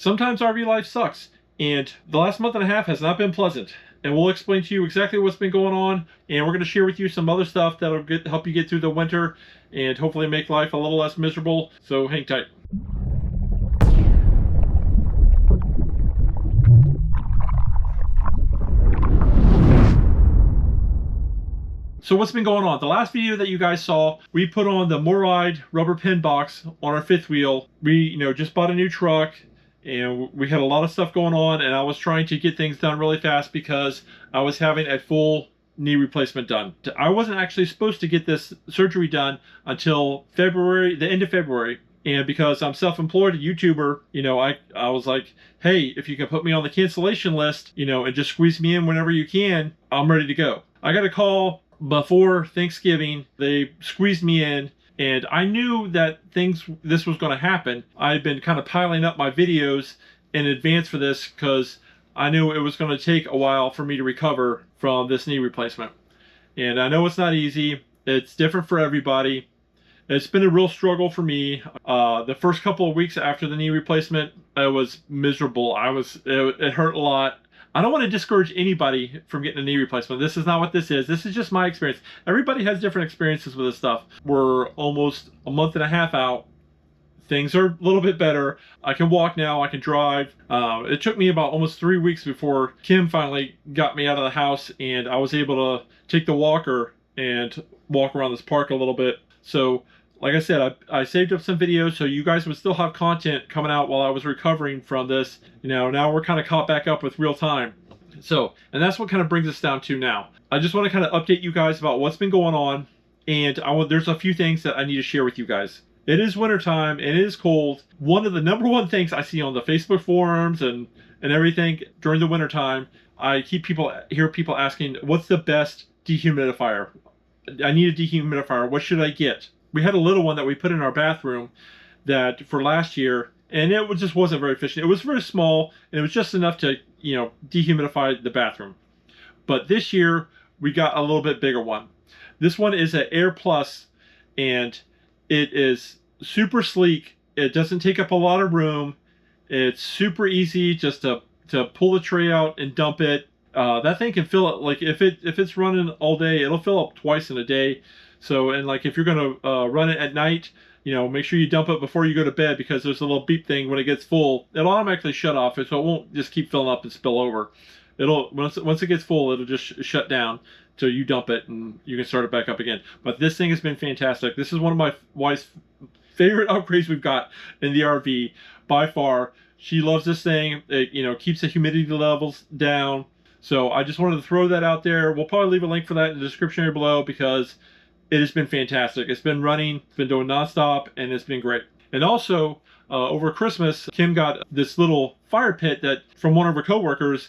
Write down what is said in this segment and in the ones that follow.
Sometimes RV life sucks, and the last month and a half has not been pleasant. And we'll explain to you exactly what's been going on, and we're going to share with you some other stuff that'll help you get through the winter and hopefully make life a little less miserable. So hang tight. So what's been going on? The last video that you guys saw, we put on the Moride rubber pin box on our fifth wheel. We, just bought a new truck, and we had a lot of stuff going on, and I was trying to get things done really fast because I was having a full knee replacement done. I wasn't actually supposed to get this surgery done until February, the end of February. And because I'm self-employed, a YouTuber, I was like, hey, if you can put me on the cancellation list, and just squeeze me in whenever you can, I'm ready to go. I got a call before Thanksgiving. They squeezed me in, and I knew that this was going to happen. I'd been kind of piling up my videos in advance for this because I knew it was going to take a while for me to recover from this knee replacement. And I know it's not easy. It's different for everybody. It's been a real struggle for me. The first couple of weeks after the knee replacement, it was miserable. It hurt a lot. I don't want to discourage anybody from getting a knee replacement. This is not what this is. This is just my experience. Everybody has different experiences with this stuff. We're almost a month and a half out. Things are a little bit better. I can walk now. I can drive. It took me about almost 3 weeks before Kim finally got me out of the house, and I was able to take the walker and walk around this park a little bit. So, like I said, I saved up some videos so you guys would still have content coming out while I was recovering from this. Now we're kind of caught back up with real time. So, and that's what kind of brings us down to now. I just want to kind of update you guys about what's been going on, and there's a few things that I need to share with you guys. It is wintertime and it is cold. One of the number one things I see on the Facebook forums and everything during the wintertime, I hear people asking, what's the best dehumidifier? I need a dehumidifier. What should I get? We had a little one that we put in our bathroom that for last year, and it just wasn't very efficient. It was very small, and it was just enough to, dehumidify the bathroom. But this year, we got a little bit bigger one. This one is an Air Plus, and it is super sleek. It doesn't take up a lot of room. It's super easy just to pull the tray out and dump it. That thing can fill it, like if it's running all day, it'll fill up twice in a day. So, and like if you're gonna run it at night, make sure you dump it before you go to bed, because there's a little beep thing when it gets full. It'll automatically shut off, so it won't just keep filling up and spill over. It'll once it gets full, it'll just shut down till you dump it and you can start it back up again. But this thing has been fantastic. This is one of my wife's favorite upgrades we've got in the RV by far. She loves this thing. It keeps the humidity levels down. So I just wanted to throw that out there. We'll probably leave a link for that in the description area below, because it has been fantastic. It's been running, it's been doing nonstop, and it's been great. And also, over Christmas, Kim got this little fire pit from one of her coworkers,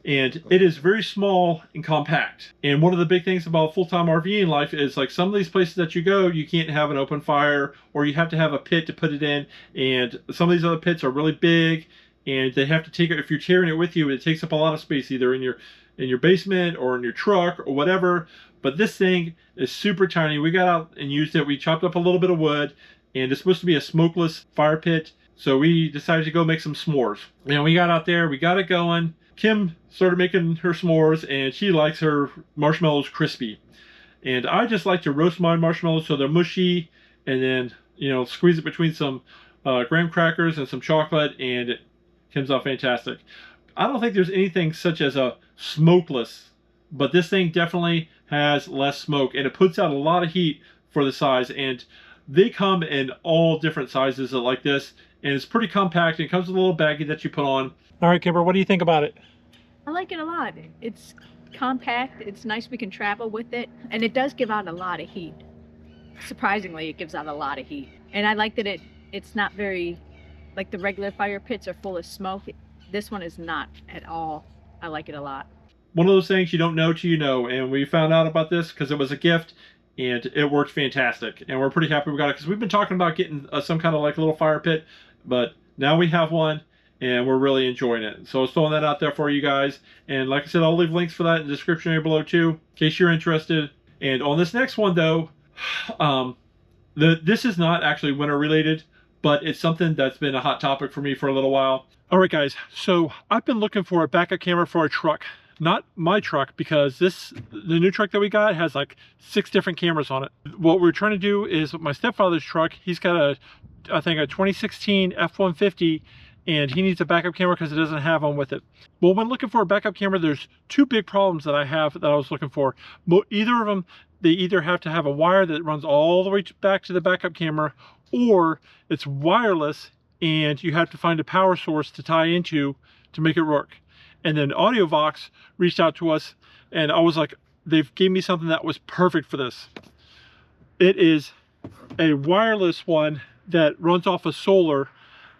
and it is very small and compact. And one of the big things about full-time RVing life is, like, some of these places that you go, you can't have an open fire, or you have to have a pit to put it in. And some of these other pits are really big, and they have to take it, if you're carrying it with you, it takes up a lot of space, either in your basement or in your truck or whatever. But this thing is super tiny. We got out and used it. We chopped up a little bit of wood, and it's supposed to be a smokeless fire pit. So we decided to go make some s'mores. And we got out there, we got it going. Kim started making her s'mores, and she likes her marshmallows crispy. And I just like to roast my marshmallows so they're mushy, and then, squeeze it between some graham crackers and some chocolate, and it comes out fantastic. I don't think there's anything such as a smokeless, but this thing definitely has less smoke, and it puts out a lot of heat for the size. And they come in all different sizes like this, and it's pretty compact. It comes with a little baggie that you put on. All right, Kimber, what do you think about it? I like it a lot. It's compact, it's nice, we can travel with it, and it does give out a lot of heat. Surprisingly, it gives out a lot of heat. And I like that it's not very, like the regular fire pits are full of smoke. This one is not at all. I like it a lot. One of those things you don't know till you know, and we found out about this because it was a gift, and it worked fantastic, and we're pretty happy we got it, because we've been talking about getting some kind of like little fire pit, but now we have one, and we're really enjoying it. So I was throwing that out there for you guys, and like I said, I'll leave links for that in the description area below too, in case you're interested. And on this next one though, this is not actually winter related, but it's something that's been a hot topic for me for a little while. All right, guys, so I've been looking for a backup camera for a truck. Not my truck, because the new truck that we got has like 6 different cameras on it. What we're trying to do is my stepfather's truck, he's got I think a 2016 F-150, and he needs a backup camera because it doesn't have one with it. Well, when looking for a backup camera, there's 2 big problems that I have that I was looking for. Either of them, they either have to have a wire that runs all the way back to the backup camera, or it's wireless and you have to find a power source to tie into to make it work. And then AudioVox reached out to us, and I was like, they've gave me something that was perfect for this. It is a wireless one that runs off of solar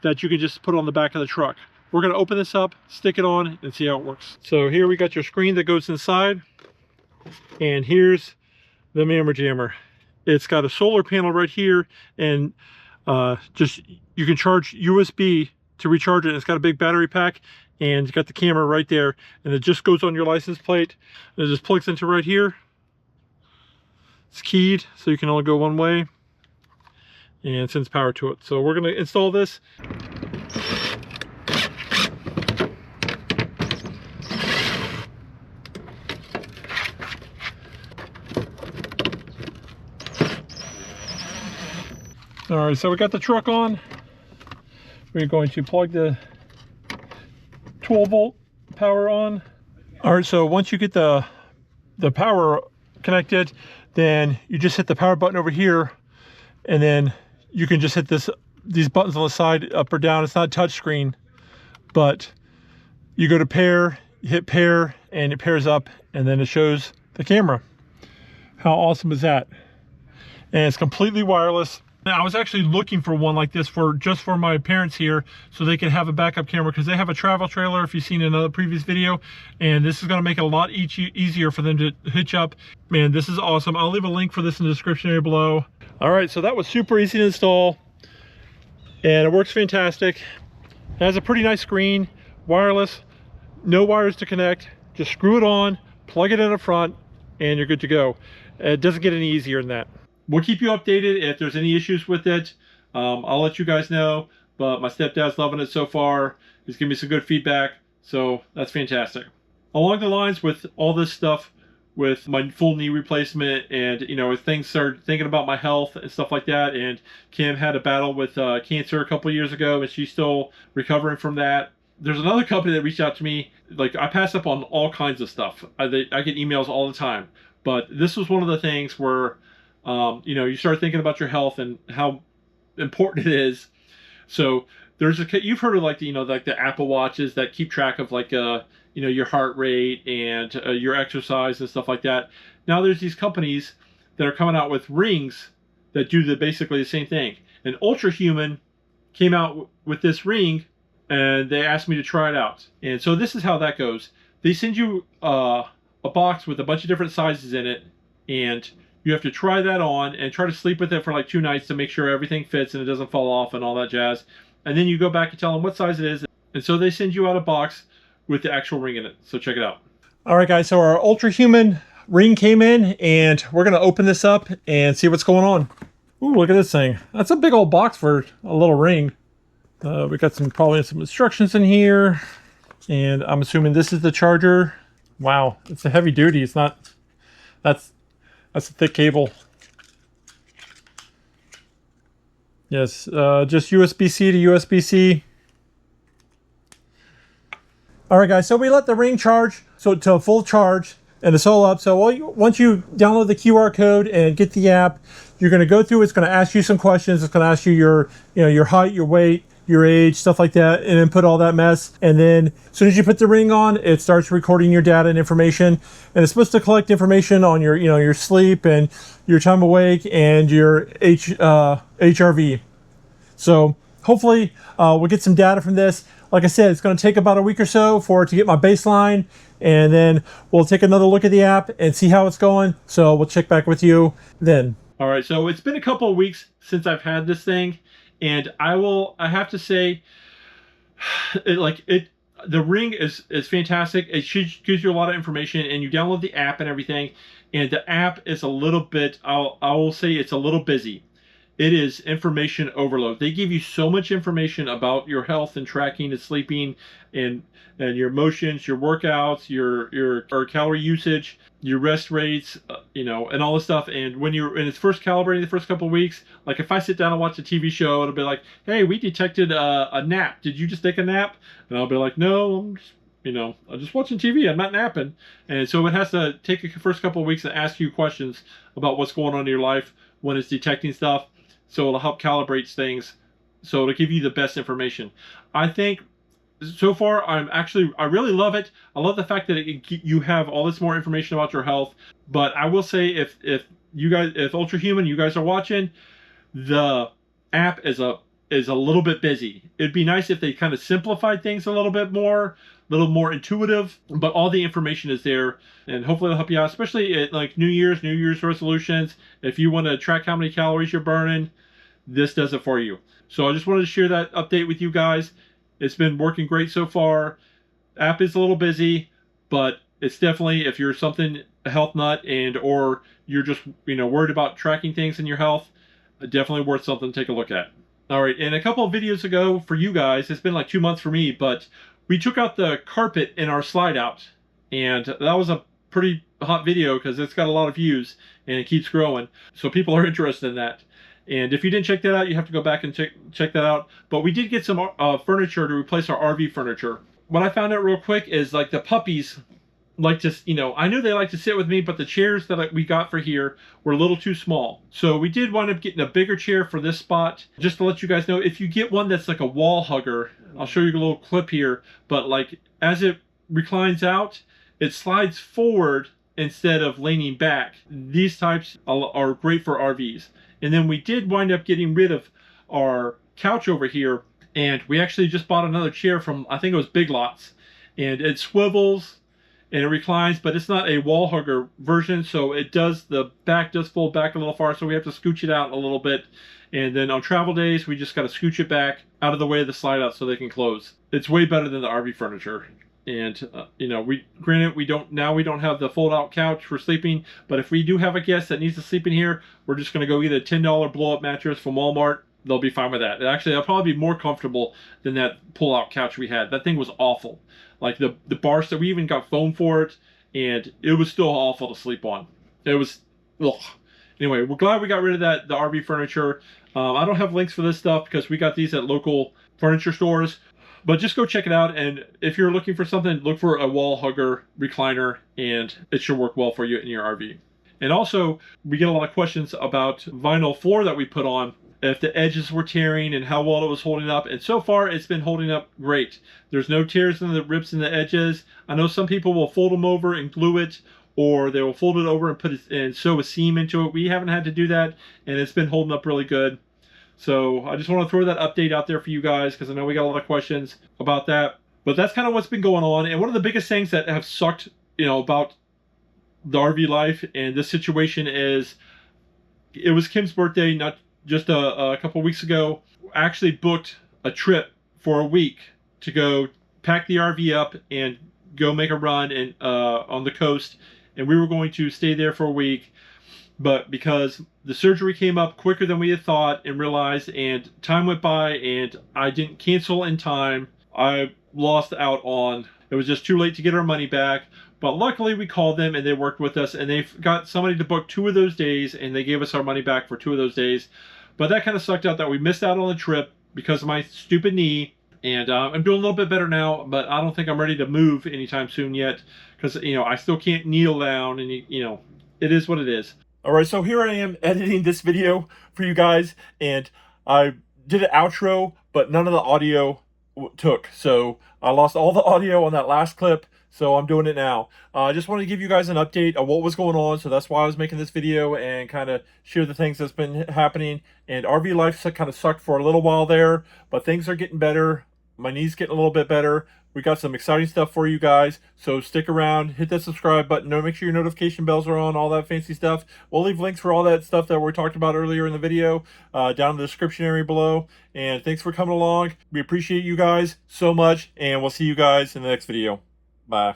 that you can just put on the back of the truck. We're gonna open this up, stick it on, and see how it works. So here we got your screen that goes inside, and here's the mammer jammer. It's got a solar panel right here, and just you can charge USB to recharge it. It's got a big battery pack, and it's got the camera right there, and it just goes on your license plate, and it just plugs into right here. It's keyed, so you can only go one way, and sends power to it. So we're going to install this. All right, so we got the truck on. We're going to plug the 12-volt power on. All right, so once you get the power connected, then you just hit the power button over here, and then you can just hit these buttons on the side, up or down. It's not touch screen, but you go to pair, you hit pair, and it pairs up, and then it shows the camera. How awesome is that? And it's completely wireless. Now, I was actually looking for one like this just for my parents here, so they can have a backup camera, because they have a travel trailer, if you've seen another previous video, and this is going to make it a lot easier for them to hitch up. Man, this is awesome. I'll leave a link for this in the description area below. All right, so that was super easy to install, and it works fantastic. It has a pretty nice screen, wireless, no wires to connect. Just screw it on, plug it in the front, and you're good to go. It doesn't get any easier than that. We'll keep you updated if there's any issues with it. I'll let you guys know, but my stepdad's loving it so far. He's giving me some good feedback, so that's fantastic. Along the lines with all this stuff, with my full knee replacement, and as things started thinking about my health and stuff like that, and Kim had a battle with cancer a couple years ago, and she's still recovering from that. There's another company that reached out to me. Like, I pass up on all kinds of stuff. I get emails all the time, but this was one of the things where you start thinking about your health and how important it is. So you've heard of like the Apple Watches that keep track of like your heart rate and your exercise and stuff like that. Now there's these companies that are coming out with rings that do basically the same thing. And Ultra Human came out with this ring, and they asked me to try it out. And so this is how that goes. They send you a box with a bunch of different sizes in it, and you have to try that on and try to sleep with it for like 2 nights to make sure everything fits and it doesn't fall off and all that jazz. And then you go back and tell them what size it is. And so they send you out a box with the actual ring in it. So check it out. All right, guys. So our Ultra Human ring came in, and we're going to open this up and see what's going on. Ooh, look at this thing. That's a big old box for a little ring. We got probably some instructions in here. And I'm assuming this is the charger. Wow. It's a heavy duty. It's not... That's a thick cable. Yes, just USB-C to USB-C. All right, guys, so we let the ring charge to a full charge, and it's all up. So once you download the QR code and get the app, you're going to go through. It's going to ask you some questions. It's going to ask you your height, your weight, your age, stuff like that, and input all that mess. And then as soon as you put the ring on, it starts recording your data and information. And it's supposed to collect information on your sleep and your time awake and your HRV. So hopefully we'll get some data from this. Like I said, it's going to take about a week or so for it to get my baseline, and then we'll take another look at the app and see how it's going. So we'll check back with you then. All right, so it's been a couple of weeks since I've had this thing. And I have to say, the ring is fantastic. It gives you a lot of information, and you download the app and everything. And the app is a little bit, I will say it's a little busy. it is information overload. They give you so much information about your health and tracking and sleeping and your motions, your workouts, your or calorie usage, your rest rates, you know, and all this stuff. And when it's first calibrating the first couple of weeks, like if I sit down and watch a TV show, it'll be like, hey, we detected a nap. Did you just take a nap? And I'll be like, no, I'm just, you know, I'm just watching TV. I'm not napping. And so it has to take the first couple of weeks and ask you questions about what's going on in your life when it's detecting stuff. So it'll help calibrate things. So it'll give you the best information. I think so far I really love it. I love the fact that you have all this more information about your health. But I will say if you guys, if Ultra Human, you guys are watching, the app is a little bit busy. It'd be nice if they kind of simplified things a little bit more, a little more intuitive, but all the information is there, and hopefully it'll help you out, especially at like New Year's resolutions. If you want to track how many calories you're burning, this does it for you. So I just wanted to share that update with you guys. It's been working great so far. App is a little busy, but it's definitely, if you're something a health nut and or you're just, you know, worried about tracking things in your health, definitely worth something to take a look at. All right, and a couple of videos ago for you guys, it's been like 2 months for me, but we took out the carpet in our slide out, and that was a pretty hot video because it's got a lot of views and it keeps growing. So people are interested in that. And if you didn't check that out, you have to go back and check that out. But we did get some furniture to replace our RV furniture. What I found out real quick is like the puppies like to, you know, I knew they like to sit with me, but the chairs that we got for here were a little too small. So we did wind up getting a bigger chair for this spot. Just to let you guys know, if you get one that's like a wall hugger, I'll show you a little clip here, but like as it reclines out, it slides forward instead of leaning back. These types are great for RVs. And then we did wind up getting rid of our couch over here, and we actually just bought another chair from, I think it was Big Lots, and it swivels and it reclines, but it's not a wall hugger version, so it does, the back does fold back a little far, so we have to scooch it out a little bit. And then on travel days, we just got to scooch it back out of the way of the slide out so they can close. It's way better than the RV furniture. And you know, granted we don't have the fold out couch for sleeping, but if we do have a guest that needs to sleep in here, we're just going to go get a $10 blow up mattress from Walmart. They'll be fine with that. Actually, they'll probably be more comfortable than that pull out couch we had. That thing was awful. Like the bar set, we even got foam for it, and it was still awful to sleep on. It was, ugh. Anyway, we're glad we got rid of the RV furniture. I don't have links for this stuff because we got these at local furniture stores. But just go check it out, and if you're looking for something, look for a wall hugger recliner, and it should work well for you in your RV. And also, we get a lot of questions about vinyl floor that we put on, if the edges were tearing and how well it was holding up. And so far, it's been holding up great. There's no tears in the rips in the edges. I know some people will fold them over and glue it, or they will fold it over and put it and sew a seam into it. We haven't had to do that, and it's been holding up really good. So I just want to throw that update out there for you guys because I know we got a lot of questions about that. But that's kind of what's been going on. And one of the biggest things that have sucked, you know, about the RV life and this situation is, it was Kim's birthday not just a couple weeks ago. I actually booked a trip for a week to go pack the RV up and go make a run on the coast. And we were going to stay there for a week. But because the surgery came up quicker than we had thought and realized, and time went by and I didn't cancel in time, I lost out on, it was just too late to get our money back. But luckily we called them and they worked with us, and they got somebody to book 2 of those days, and they gave us our money back for 2 of those days. But that kind of sucked out that we missed out on the trip because of my stupid knee. And I'm doing a little bit better now, but I don't think I'm ready to move anytime soon yet because, you know, I still can't kneel down, and, you know, it is what it is. All right, so here I am editing this video for you guys, and I did an outro, but none of the audio took. So I lost all the audio on that last clip, so I'm doing it now. I just wanted to give you guys an update of what was going on, so that's why I was making this video and kind of share the things that's been happening. And RV life kind of sucked for a little while there, but things are getting better. My knee's getting a little bit better. We got some exciting stuff for you guys, so stick around, hit that subscribe button, make sure your notification bells are on, all that fancy stuff. We'll leave links for all that stuff that we talked about earlier in the video down in the description area below. And thanks for coming along. We appreciate you guys so much, and we'll see you guys in the next video. Bye.